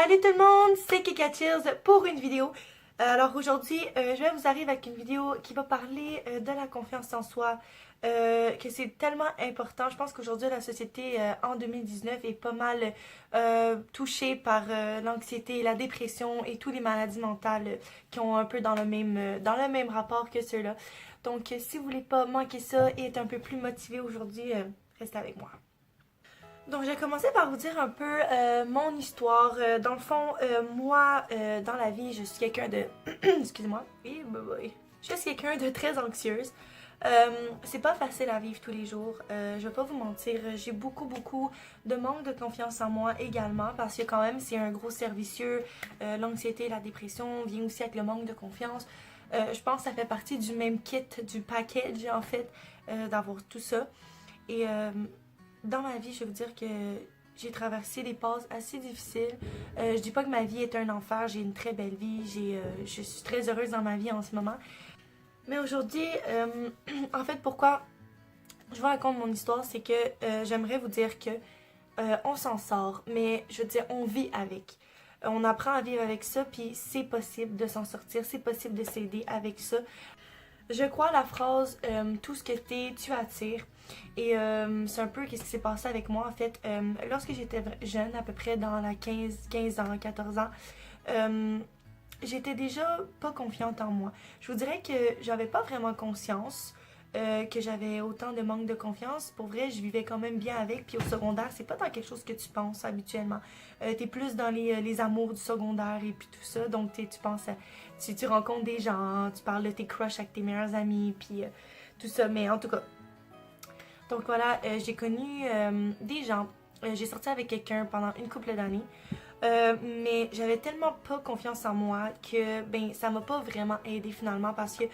Salut tout le monde, c'est Kika Chills pour une vidéo. Alors aujourd'hui, je vais vous arriver avec une vidéo qui va parler de la confiance en soi, que c'est tellement important. Je pense qu'aujourd'hui la société en 2019 est pas mal touchée par l'anxiété, la dépression et toutes les maladies mentales qui ont un peu dans le même rapport que ceux-là. Donc si vous voulez pas manquer ça et être un peu plus motivé aujourd'hui, restez avec moi. Donc, je vais commencer par vous dire un peu mon histoire. Dans le fond, moi, dans la vie, je suis quelqu'un de... Excusez-moi. Oui, bah, bah, oui. Je suis quelqu'un de très anxieuse. C'est pas facile à vivre tous les jours. Je vais pas vous mentir. J'ai beaucoup de manque de confiance en moi également parce que quand même, c'est un gros servicieux. L'anxiété, la dépression vient aussi avec le manque de confiance. Je pense que ça fait partie du même kit, du package en fait, d'avoir tout ça. Et dans ma vie, je vais vous dire que j'ai traversé des passes assez difficiles. Je dis pas que ma vie est un enfer, j'ai une très belle vie, je suis très heureuse dans ma vie en ce moment. Mais aujourd'hui, en fait, pourquoi je vous raconte mon histoire, c'est que j'aimerais vous dire que on s'en sort, mais je veux dire, on vit avec. On apprend à vivre avec ça, puis c'est possible de s'en sortir, c'est possible de s'aider avec ça. Je crois à la phrase tout ce que t'es, tu attires. Et c'est un peu qu'est-ce qui s'est passé avec moi en fait. Lorsque j'étais jeune, à peu près dans la 15 ans, 14 ans, j'étais déjà pas confiante en moi. Je vous dirais que j'avais pas vraiment conscience que j'avais autant de manque de confiance. Pour vrai, je vivais quand même bien avec. Puis au secondaire, c'est pas dans quelque chose que tu penses habituellement. T'es plus dans les amours du secondaire et puis tout ça. Donc tu penses à, tu rencontres des gens, tu parles de tes crushs avec tes meilleurs amis, puis tout ça. Mais en tout cas, donc voilà, j'ai connu des gens. J'ai sorti avec quelqu'un pendant une couple d'années. Mais j'avais tellement pas confiance en moi que ben ça m'a pas vraiment aidé finalement parce que tu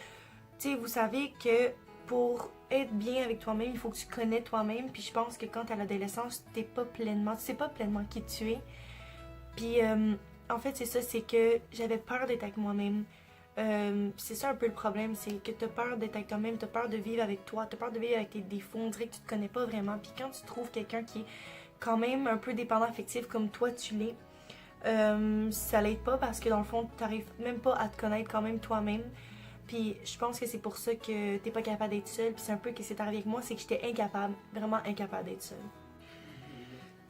sais, vous savez que pour être bien avec toi-même, il faut que tu connais toi-même. Puis je pense que quand t'es à l'adolescence, tu sais pas pleinement qui tu es. Puis en fait, c'est ça, c'est que j'avais peur d'être avec moi-même. C'est ça un peu le problème, c'est que t'as peur d'être avec toi-même, t'as peur de vivre avec toi, t'as peur de vivre avec tes défauts, on dirait que tu te connais pas vraiment. Puis quand tu trouves quelqu'un qui est quand même un peu dépendant affectif comme toi tu l'es, ça l'aide pas parce que dans le fond, t'arrives même pas à te connaître quand même toi-même. Puis je pense que c'est pour ça que t'es pas capable d'être seule. Puis c'est un peu ce qui s'est arrivé avec moi, c'est que j'étais incapable, vraiment incapable d'être seule.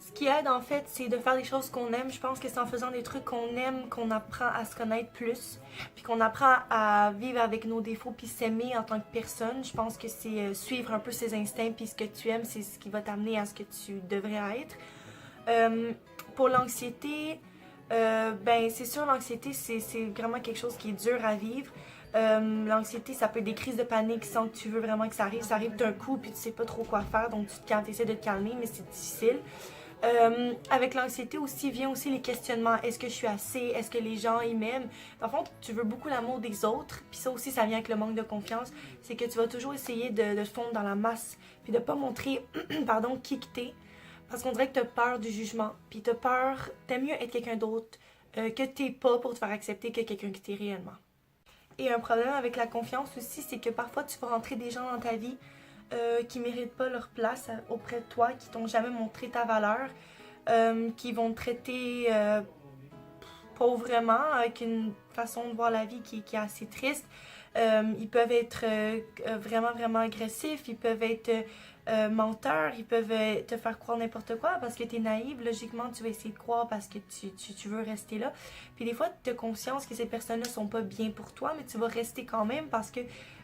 Ce qui aide en fait, c'est de faire des choses qu'on aime. Je pense que c'est en faisant des trucs qu'on aime qu'on apprend à se connaître plus, puis qu'on apprend à vivre avec nos défauts puis s'aimer en tant que personne. Je pense que c'est suivre un peu ses instincts puis ce que tu aimes, c'est ce qui va t'amener à ce que tu devrais être. Euh, pour l'anxiété, ben c'est sûr l'anxiété c'est vraiment quelque chose qui est dur à vivre. L'anxiété, ça peut être des crises de panique sans que tu veux vraiment que ça arrive d'un coup puis tu sais pas trop quoi faire, donc tu essaies de te calmer, mais c'est difficile. Avec l'anxiété aussi vient aussi les questionnements. Est-ce que je suis assez? Est-ce que les gens ils m'aiment? Dans le fond, tu veux beaucoup l'amour des autres. Puis ça aussi, ça vient avec le manque de confiance. C'est que tu vas toujours essayer de te fondre dans la masse. Puis de pas montrer, pardon, qui que t'es. Parce qu'on dirait que t'as peur du jugement. Puis t'as peur, t'aimes mieux être quelqu'un d'autre que t'es pas pour te faire accepter que quelqu'un que t'es réellement. Et un problème avec la confiance aussi, c'est que parfois tu vas rentrer des gens dans ta vie qui méritent pas leur place auprès de toi, qui t'ont jamais montré ta valeur, qui vont te traiter pauvrement, avec une façon de voir la vie qui est assez triste. Ils peuvent être vraiment agressifs, ils peuvent être menteurs, ils peuvent te faire croire n'importe quoi parce que tu es naïve. Logiquement, tu vas essayer de croire parce que tu veux rester là. Puis des fois, tu as conscience que ces personnes-là sont pas bien pour toi, mais tu vas rester quand même parce que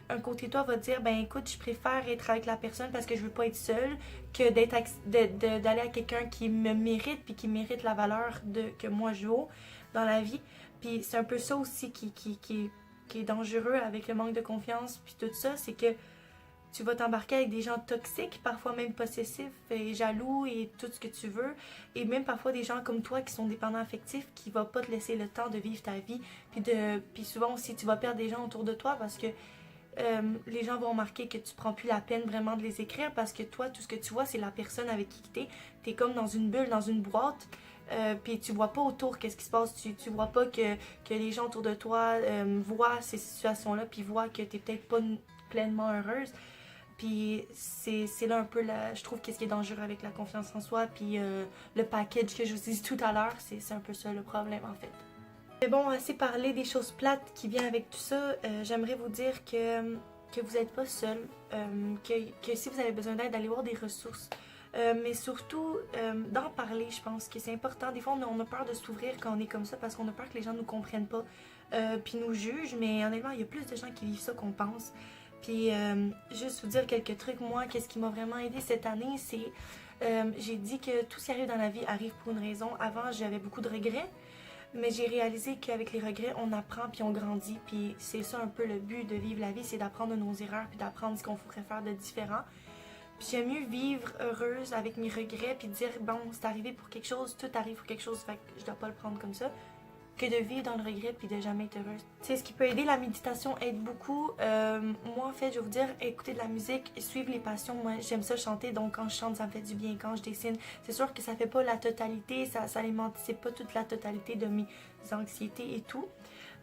un côté de toi va te dire, ben écoute, je préfère être avec la personne parce que je veux pas être seule que d'aller à quelqu'un qui me mérite puis qui mérite la valeur que moi je vaux dans la vie. Puis c'est un peu ça aussi qui est dangereux avec le manque de confiance puis tout ça, c'est que tu vas t'embarquer avec des gens toxiques, parfois même possessifs et jaloux et tout ce que tu veux. Et même parfois des gens comme toi qui sont dépendants affectifs qui ne vont pas te laisser le temps de vivre ta vie. Puis souvent aussi tu vas perdre des gens autour de toi parce que les gens vont remarquer que tu prends plus la peine vraiment de les écrire parce que toi, tout ce que tu vois, c'est la personne avec qui t'es. T'es comme dans une bulle, dans une boîte. Puis tu vois pas autour qu'est-ce qui se passe, tu vois pas que les gens autour de toi voient ces situations-là, puis voient que t'es peut-être pas pleinement heureuse. Puis c'est là un peu, je trouve, qu'est-ce qui est dangereux avec la confiance en soi. Puis le package que je vous ai dit tout à l'heure, c'est un peu ça le problème en fait. Mais bon, assez parlé des choses plates qui viennent avec tout ça. J'aimerais vous dire que vous n'êtes pas seul, que si vous avez besoin d'aide, d'aller voir des ressources. Mais surtout, d'en parler, je pense que c'est important. Des fois, on a peur de s'ouvrir quand on est comme ça parce qu'on a peur que les gens nous comprennent pas puis nous jugent. Mais honnêtement, il y a plus de gens qui vivent ça qu'on pense. Puis, juste vous dire quelques trucs. Moi, qu'est-ce qui m'a vraiment aidé cette année, c'est... j'ai dit que tout ce qui arrive dans la vie arrive pour une raison. Avant, j'avais beaucoup de regrets. Mais j'ai réalisé qu'avec les regrets, on apprend puis on grandit. Puis c'est ça un peu le but de vivre la vie, c'est d'apprendre de nos erreurs puis d'apprendre ce qu'on pourrait faire de différent. Puis j'aime mieux vivre heureuse avec mes regrets puis dire bon, c'est arrivé pour quelque chose, tout arrive pour quelque chose, fait que je dois pas le prendre comme ça, que de vivre dans le regret puis de jamais être heureuse. Tu sais, ce qui peut aider, la méditation aide beaucoup. Moi, en fait, je vais vous dire, écouter de la musique, suivre les passions. Moi, j'aime ça chanter, donc quand je chante, ça me fait du bien. Quand je dessine, c'est sûr que ça fait pas la totalité, ça c'est pas toute la totalité de mes anxiétés et tout,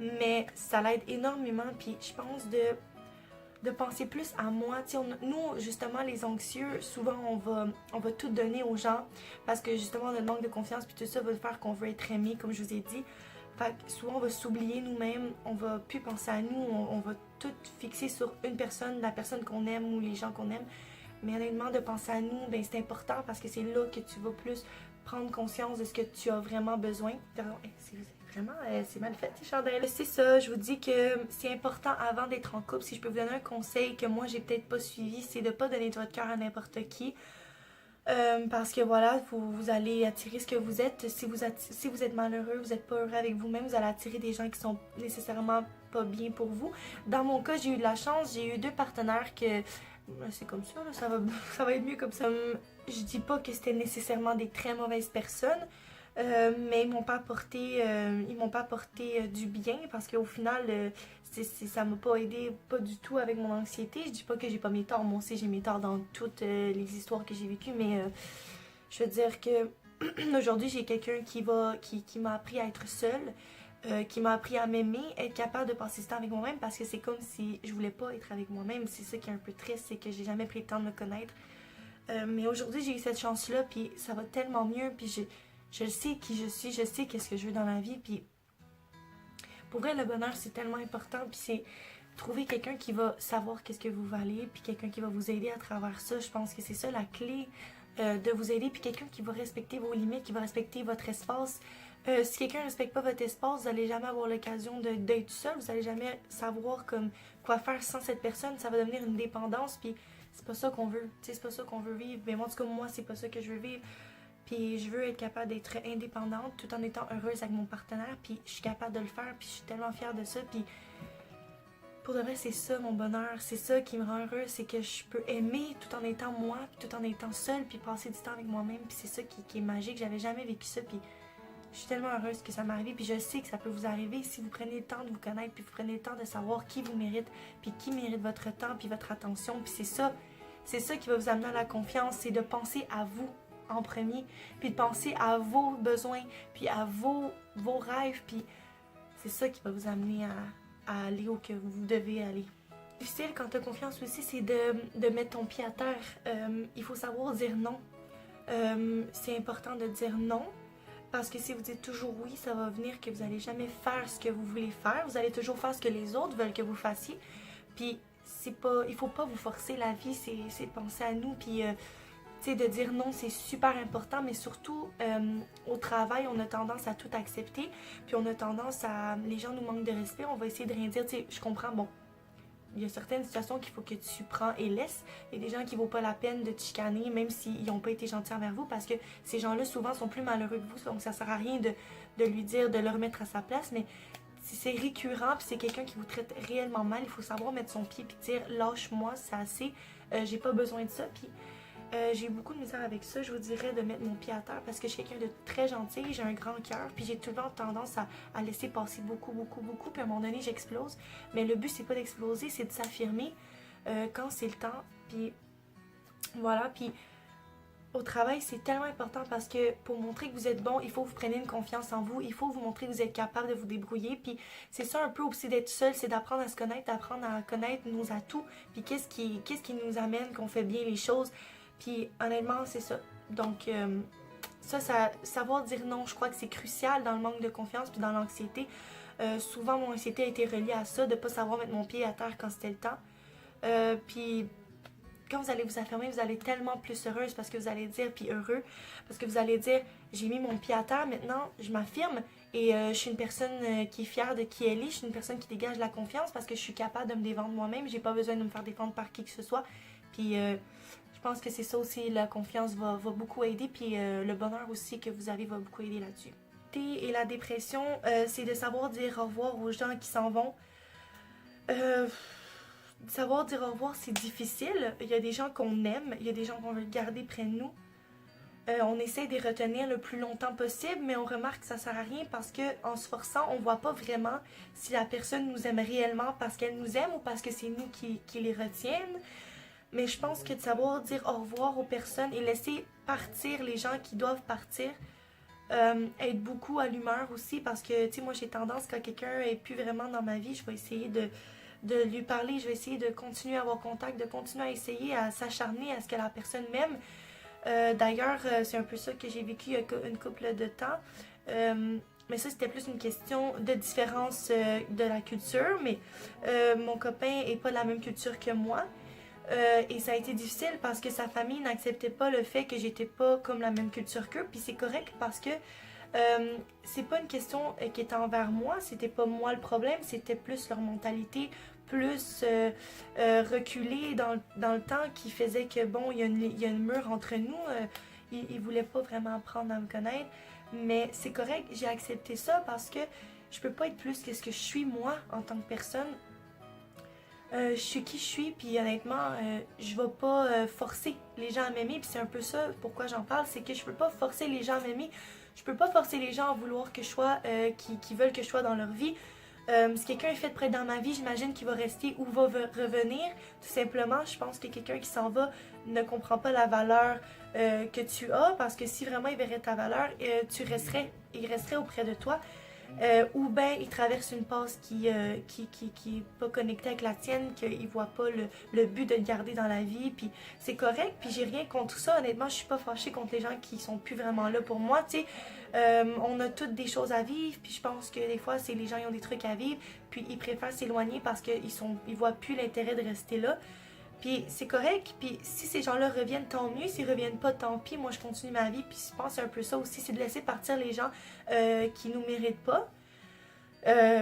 mais ça l'aide énormément. Puis je pense de penser plus à moi. Tu sais, nous, justement, les anxieux, souvent, on va tout donner aux gens parce que, justement, notre manque de confiance puis tout ça va faire qu'on veut être aimé, comme je vous ai dit. Fait que souvent, on va s'oublier nous-mêmes, on va plus penser à nous, on va tout fixer sur une personne, la personne qu'on aime ou les gens qu'on aime. Mais honnêtement, de penser à nous, ben, c'est important parce que c'est là que tu vas plus prendre conscience de ce que tu as vraiment besoin. Vraiment, c'est mal fait, ces chandelles. C'est ça, je vous dis que c'est important avant d'être en couple. Si je peux vous donner un conseil que moi, j'ai peut-être pas suivi, c'est de pas donner de votre cœur à n'importe qui. Parce que voilà, vous allez attirer ce que vous êtes. Si vous êtes malheureux, vous n'êtes pas heureux avec vous-même, vous allez attirer des gens qui sont nécessairement pas bien pour vous. Dans mon cas, j'ai eu de la chance, j'ai eu 2 partenaires que... C'est comme ça, là, ça va être mieux comme ça. Je dis pas que c'était nécessairement des très mauvaises personnes, mais ils m'ont pas apporté du bien parce qu'au final, ça m'a pas aidé pas du tout avec mon anxiété. Je dis pas que j'ai pas mes torts, moi aussi j'ai mes torts dans toutes les histoires que j'ai vécues, mais je veux dire que aujourd'hui j'ai quelqu'un qui m'a appris à être seule, qui m'a appris à m'aimer, être capable de passer ce temps avec moi-même parce que c'est comme si je voulais pas être avec moi-même. C'est ça qui est un peu triste, c'est que j'ai jamais pris le temps de me connaître. Mais aujourd'hui j'ai eu cette chance-là, puis ça va tellement mieux, puis je sais qui je suis, je sais qu'est-ce que je veux dans la vie, puis pour vrai le bonheur c'est tellement important, puis c'est trouver quelqu'un qui va savoir qu'est-ce que vous valez, puis quelqu'un qui va vous aider à travers ça. Je pense que c'est ça la clé, de vous aider, puis quelqu'un qui va respecter vos limites, qui va respecter votre espace. Si quelqu'un ne respecte pas votre espace, vous n'allez jamais avoir l'occasion d'être seul, vous n'allez jamais savoir comme quoi faire sans cette personne, ça va devenir une dépendance, puis c'est pas ça qu'on veut, c'est pas ça qu'on veut vivre. Mais moi, en tout cas, moi, c'est pas ça que je veux vivre. Puis je veux être capable d'être indépendante tout en étant heureuse avec mon partenaire, puis je suis capable de le faire, puis je suis tellement fière de ça, puis pour de vrai, c'est ça mon bonheur, c'est ça qui me rend heureuse, c'est que je peux aimer tout en étant moi, puis tout en étant seule, puis passer du temps avec moi-même, puis c'est ça qui est magique, j'avais jamais vécu ça, puis je suis tellement heureuse que ça m'arrive, puis je sais que ça peut vous arriver si vous prenez le temps de vous connaître, puis vous prenez le temps de savoir qui vous mérite, puis qui mérite votre temps, puis votre attention, puis c'est ça qui va vous amener à la confiance, c'est de penser à vous en premier, puis de penser à vos besoins, puis à vos rêves, puis c'est ça qui va vous amener à aller où que vous devez aller. Difficile quand tu as confiance aussi, c'est de mettre ton pied à terre. Il faut savoir dire non. C'est important de dire non. Parce que si vous dites toujours oui, ça va venir que vous n'allez jamais faire ce que vous voulez faire. Vous allez toujours faire ce que les autres veulent que vous fassiez. Puis il faut pas vous forcer. La vie, c'est penser à nous. Puis tu sais, de dire non, c'est super important. Mais surtout, au travail, on a tendance à tout accepter. Puis on a tendance à... Les gens nous manquent de respect. On va essayer de rien dire. Tu sais, je comprends, bon... Il y a certaines situations qu'il faut que tu prends et laisses. Il y a des gens qui ne vaut pas la peine de te chicaner, même s'ils n'ont pas été gentils envers vous, parce que ces gens-là, souvent, sont plus malheureux que vous. Donc, ça ne sert à rien de lui dire, de le remettre à sa place. Mais si c'est récurrent, puis c'est quelqu'un qui vous traite réellement mal, il faut savoir mettre son pied, puis dire « Lâche-moi, c'est assez. J'ai pas besoin de ça. » Puis j'ai eu beaucoup de misère avec ça, je vous dirais, de mettre mon pied à terre, parce que je suis quelqu'un de très gentil, j'ai un grand cœur, puis j'ai tout le temps tendance à laisser passer beaucoup, puis à un moment donné, j'explose. Mais le but, c'est pas d'exploser, c'est de s'affirmer quand c'est le temps, puis voilà, puis au travail, c'est tellement important parce que pour montrer que vous êtes bon, il faut que vous preniez une confiance en vous, il faut vous montrer que vous êtes capable de vous débrouiller. Puis c'est ça un peu aussi d'être seul, c'est d'apprendre à se connaître, d'apprendre à connaître nos atouts, puis qu'est-ce qui nous amène qu'on fait bien les choses. Puis honnêtement, c'est ça. Donc savoir dire non, je crois que c'est crucial dans le manque de confiance puis dans l'anxiété. Souvent, mon anxiété a été reliée à ça, de ne pas savoir mettre mon pied à terre quand c'était le temps. Puis quand vous allez vous affirmer, vous allez être tellement plus heureuse parce que vous allez dire, puis heureux, parce que vous allez dire, j'ai mis mon pied à terre, maintenant je m'affirme et je suis une personne qui est fière de qui elle est, je suis une personne qui dégage la confiance parce que je suis capable de me défendre moi-même, j'ai pas besoin de me faire défendre par qui que ce soit. Puis je pense que c'est ça aussi, la confiance va beaucoup aider, puis le bonheur aussi que vous avez va beaucoup aider là-dessus. Et la dépression, c'est de savoir dire au revoir aux gens qui s'en vont. Savoir dire au revoir, c'est difficile. Il y a des gens qu'on aime, il y a des gens qu'on veut garder près de nous. On essaie de les retenir le plus longtemps possible, mais on remarque que ça sert à rien parce que en se forçant, on voit pas vraiment si la personne nous aime réellement parce qu'elle nous aime ou parce que c'est nous qui les retiennent. Mais je pense que de savoir dire au revoir aux personnes et laisser partir les gens qui doivent partir, aide beaucoup à l'humeur aussi parce que, tu sais, moi j'ai tendance quand quelqu'un est plus vraiment dans ma vie, je vais essayer de lui parler, je vais essayer de continuer à avoir contact, de continuer à essayer à s'acharner à ce que la personne m'aime. D'ailleurs, c'est un peu ça que j'ai vécu il y a une couple de temps. Mais ça, c'était plus une question de différence de la culture. Mais mon copain n'est pas de la même culture que moi. Et ça a été difficile parce que sa famille n'acceptait pas le fait que j'étais pas comme la même culture qu'eux. Puis c'est correct parce que c'est pas une question qui était envers moi, c'était pas moi le problème, c'était plus leur mentalité, plus reculée dans le temps qui faisait que bon, il y a une mur entre nous, ils voulaient pas vraiment apprendre à me connaître, mais c'est correct, j'ai accepté ça parce que je peux pas être plus que ce que je suis moi en tant que personne. Je suis qui je suis, puis honnêtement, je vais pas forcer les gens à m'aimer, puis c'est un peu ça pourquoi j'en parle, c'est que je peux pas forcer les gens à m'aimer, je peux pas forcer les gens à vouloir que je sois, qui veulent que je sois dans leur vie. Si quelqu'un est fait près dans ma vie, j'imagine qu'il va rester ou va revenir. Tout simplement, je pense que quelqu'un qui s'en va ne comprend pas la valeur que tu as, parce que si vraiment il verrait ta valeur, il resterait auprès de toi. Ou bien il traverse une passe qui est pas connectée avec la tienne, qu'il voit pas le but de le garder dans la vie, puis c'est correct, puis j'ai rien contre ça, honnêtement, je suis pas fâchée contre les gens qui sont plus vraiment là pour moi, tu sais, on a toutes des choses à vivre, puis je pense que des fois, c'est les gens qui ont des trucs à vivre, puis ils préfèrent s'éloigner parce qu'ils voient plus l'intérêt de rester là. Puis c'est correct, puis si ces gens-là reviennent, tant mieux, s'ils reviennent pas, tant pis, moi je continue ma vie, puis je pense un peu ça aussi, c'est de laisser partir les gens qui nous méritent pas,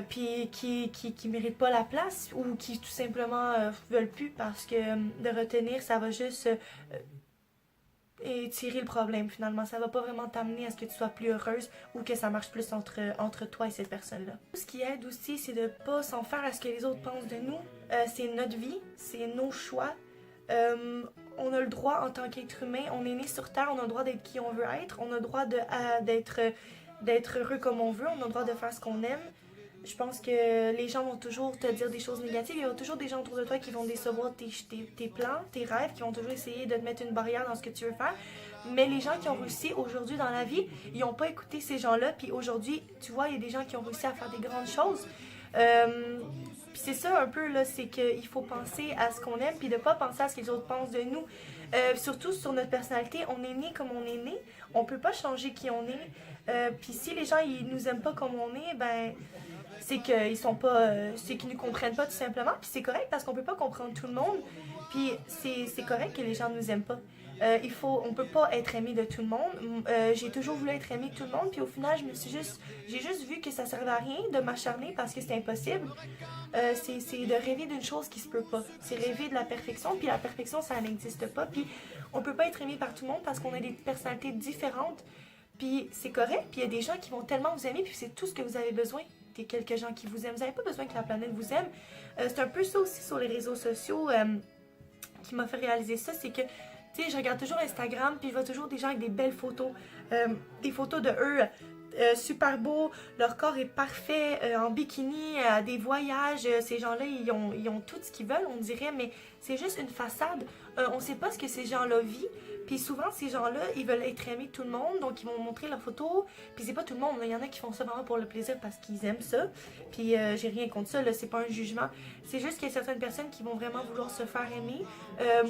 puis qui méritent pas la place, ou qui tout simplement veulent plus, parce que de retenir, ça va juste étirer le problème finalement, ça va pas vraiment t'amener à ce que tu sois plus heureuse, ou que ça marche plus entre toi et cette personne-là. Ce qui aide aussi, c'est de pas s'en faire à ce que les autres pensent de nous. C'est notre vie, c'est nos choix. On a le droit en tant qu'être humain, on est né sur Terre, on a le droit d'être qui on veut être, on a le droit d'être heureux comme on veut, on a le droit de faire ce qu'on aime. Je pense que les gens vont toujours te dire des choses négatives, il y a toujours des gens autour de toi qui vont décevoir tes plans, tes rêves, qui vont toujours essayer de te mettre une barrière dans ce que tu veux faire. Mais les gens qui ont réussi aujourd'hui dans la vie, ils n'ont pas écouté ces gens-là, puis aujourd'hui, tu vois, il y a des gens qui ont réussi à faire des grandes choses. Puis c'est ça un peu, là, c'est qu'il faut penser à ce qu'on aime, puis de pas penser à ce que les autres pensent de nous. Surtout sur notre personnalité, on est né comme on est né, on peut pas changer qui on est. Puis si les gens, ils nous aiment pas comme on est, ben c'est qu'ils sont pas, c'est qu'ils nous comprennent pas tout simplement, puis c'est correct parce qu'on peut pas comprendre tout le monde, puis c'est correct que les gens nous aiment pas. On peut pas être aimé de tout le monde. J'ai toujours voulu être aimé de tout le monde, puis au final, j'ai juste vu que ça servait à rien de m'acharner parce que c'est impossible. C'est de rêver d'une chose qui se peut pas. C'est rêver de la perfection, puis la perfection, ça n'existe pas. Puis on peut pas être aimé par tout le monde parce qu'on a des personnalités différentes. Puis c'est correct, puis il y a des gens qui vont tellement vous aimer, puis c'est tout ce que vous avez besoin. Des quelques gens qui vous aiment. Vous n'avez pas besoin que la planète vous aime. C'est un peu ça aussi sur les réseaux sociaux qui m'a fait réaliser ça, c'est que tu sais, je regarde toujours Instagram, puis je vois toujours des gens avec des belles photos, des photos de eux super beaux, leur corps est parfait, en bikini, à des voyages, ces gens-là, ils ont tout ce qu'ils veulent, on dirait, mais c'est juste une façade. On sait pas ce que ces gens-là vivent. Puis souvent, ces gens-là, ils veulent être aimés de tout le monde, donc ils vont montrer leurs photos. Puis c'est pas tout le monde, il y en a qui font ça vraiment pour le plaisir parce qu'ils aiment ça. Puis j'ai rien contre ça, là, c'est pas un jugement. C'est juste qu'il y a certaines personnes qui vont vraiment vouloir se faire aimer.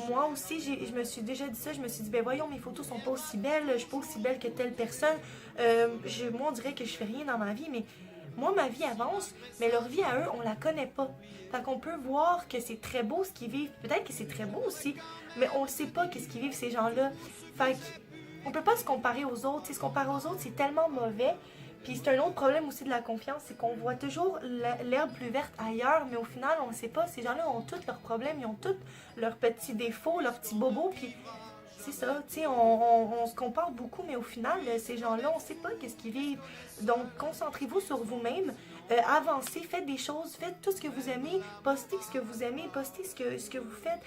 Moi aussi, je me suis déjà dit ça, je me suis dit, ben voyons, mes photos sont pas aussi belles, je suis pas aussi belle que telle personne. Moi, on dirait que je fais rien dans ma vie, mais moi, ma vie avance, mais leur vie à eux, on la connaît pas. Fait qu'on peut voir que c'est très beau ce qu'ils vivent. Peut-être que c'est très beau aussi, mais on ne sait pas qu'est-ce qu'ils vivent ces gens-là. Fait qu'on peut pas se comparer aux autres. T'sais, se comparer aux autres, c'est tellement mauvais. Puis c'est un autre problème aussi de la confiance, c'est qu'on voit toujours l'herbe plus verte ailleurs, mais au final, on ne sait pas. Ces gens-là ont tous leurs problèmes, ils ont tous leurs petits défauts, leurs petits bobos, puis c'est ça, tu sais, on se compare beaucoup, mais au final, ces gens-là, on ne sait pas qu'est-ce qu'ils vivent. Donc, concentrez-vous sur vous-même, avancez, faites des choses, faites tout ce que vous aimez, postez ce que vous aimez, postez ce que vous faites.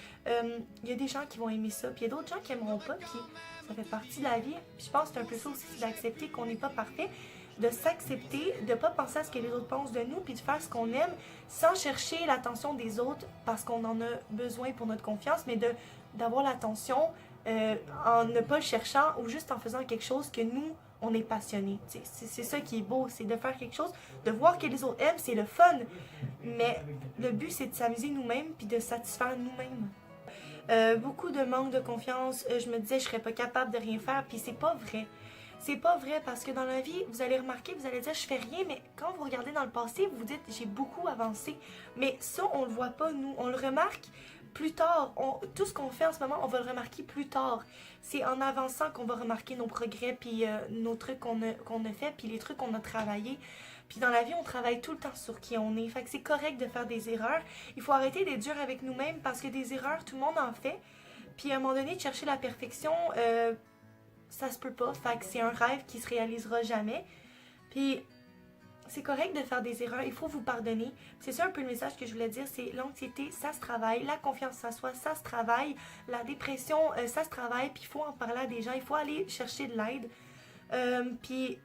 Il y a des gens qui vont aimer ça, puis il y a d'autres gens qui n'aimeront pas, puis ça fait partie de la vie. Puis je pense que c'est un peu ça aussi, c'est d'accepter qu'on n'est pas parfait, de s'accepter, de ne pas penser à ce que les autres pensent de nous, puis de faire ce qu'on aime sans chercher l'attention des autres parce qu'on en a besoin pour notre confiance, mais d'avoir l'attention en ne pas le cherchant ou juste en faisant quelque chose que nous, on est passionné. C'est ça qui est beau, c'est de faire quelque chose, de voir que les autres aiment, c'est le fun. Mais le but, c'est de s'amuser nous-mêmes puis de satisfaire nous-mêmes. Beaucoup de manque de confiance, je me disais je serais pas capable de rien faire, puis c'est pas vrai. C'est pas vrai parce que dans la vie, vous allez remarquer, vous allez dire je fais rien, mais quand vous regardez dans le passé, vous vous dites j'ai beaucoup avancé. Mais ça, on le voit pas, nous, on le remarque plus tard. Tout ce qu'on fait en ce moment, on va le remarquer plus tard. C'est en avançant qu'on va remarquer nos progrès, puis nos trucs qu'on a fait, puis les trucs qu'on a travaillé. Puis dans la vie, on travaille tout le temps sur qui on est. Fait que c'est correct de faire des erreurs. Il faut arrêter d'être dur avec nous-mêmes parce que des erreurs, tout le monde en fait. Puis à un moment donné, de chercher la perfection, ça se peut pas. Fait que c'est un rêve qui se réalisera jamais. Puis c'est correct de faire des erreurs, il faut vous pardonner. C'est ça un peu le message que je voulais dire, c'est l'anxiété, ça se travaille, la confiance en soi, ça se travaille, la dépression, ça se travaille, puis il faut en parler à des gens, il faut aller chercher de l'aide. Puis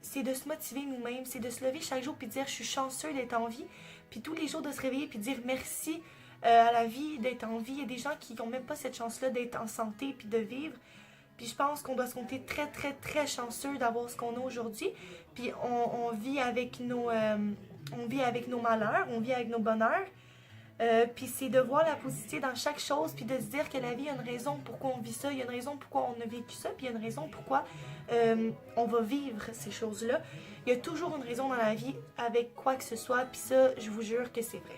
c'est de se motiver nous-mêmes, c'est de se lever chaque jour puis de dire je suis chanceux d'être en vie, puis tous les jours de se réveiller puis de dire merci à la vie d'être en vie. Il y a des gens qui n'ont même pas cette chance-là d'être en santé puis de vivre. Puis je pense qu'on doit se compter très, très, très chanceux d'avoir ce qu'on a aujourd'hui. Puis on vit avec nos malheurs, on vit avec nos bonheurs. Puis c'est de voir la positivité dans chaque chose, puis de se dire que la vie, il y a une raison pourquoi on vit ça, il y a une raison pourquoi on a vécu ça, puis il y a une raison pourquoi on va vivre ces choses-là. Il y a toujours une raison dans la vie avec quoi que ce soit, puis ça, je vous jure que c'est vrai.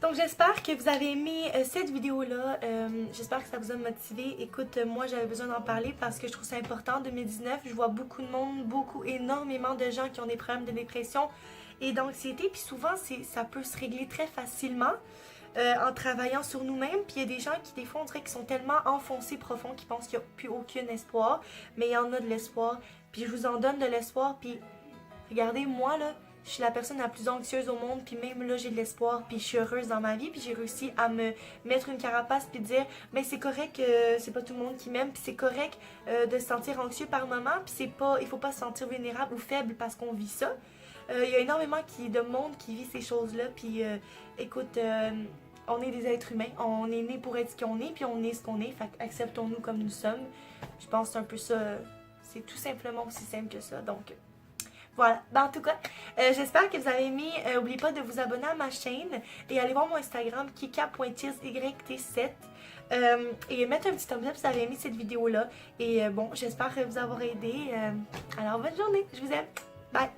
Donc j'espère que vous avez aimé cette vidéo-là, j'espère que ça vous a motivé. Écoute, moi j'avais besoin d'en parler parce que je trouve ça important. En 2019, je vois beaucoup de monde, énormément de gens qui ont des problèmes de dépression et d'anxiété. Puis souvent, ça peut se régler très facilement en travaillant sur nous-mêmes. Puis il y a des gens qui, des fois, on dirait qu'ils sont tellement enfoncés profond qu'ils pensent qu'il n'y a plus aucun espoir. Mais il y en a de l'espoir. Puis je vous en donne de l'espoir. Puis regardez, moi là, je suis la personne la plus anxieuse au monde, puis même là j'ai de l'espoir, puis je suis heureuse dans ma vie, puis j'ai réussi à me mettre une carapace puis dire mais c'est correct que c'est pas tout le monde qui m'aime, puis c'est correct de se sentir anxieux par moment, puis il faut pas se sentir vulnérable ou faible parce qu'on vit ça. Il y a énormément de monde qui vit ces choses-là, puis écoute, on est des êtres humains, on est né pour être ce qu'on est, puis on est ce qu'on est, fait acceptons-nous comme nous sommes. Je pense que c'est un peu ça, c'est tout simplement aussi simple que ça, donc... Voilà, ben, en tout cas, j'espère que vous avez aimé. N'oubliez pas de vous abonner à ma chaîne et allez voir mon Instagram kika.cheersyt. Et mettre un petit thumbs up si vous avez aimé cette vidéo-là. Et bon, j'espère vous avoir aidé. Alors, bonne journée, je vous aime. Bye!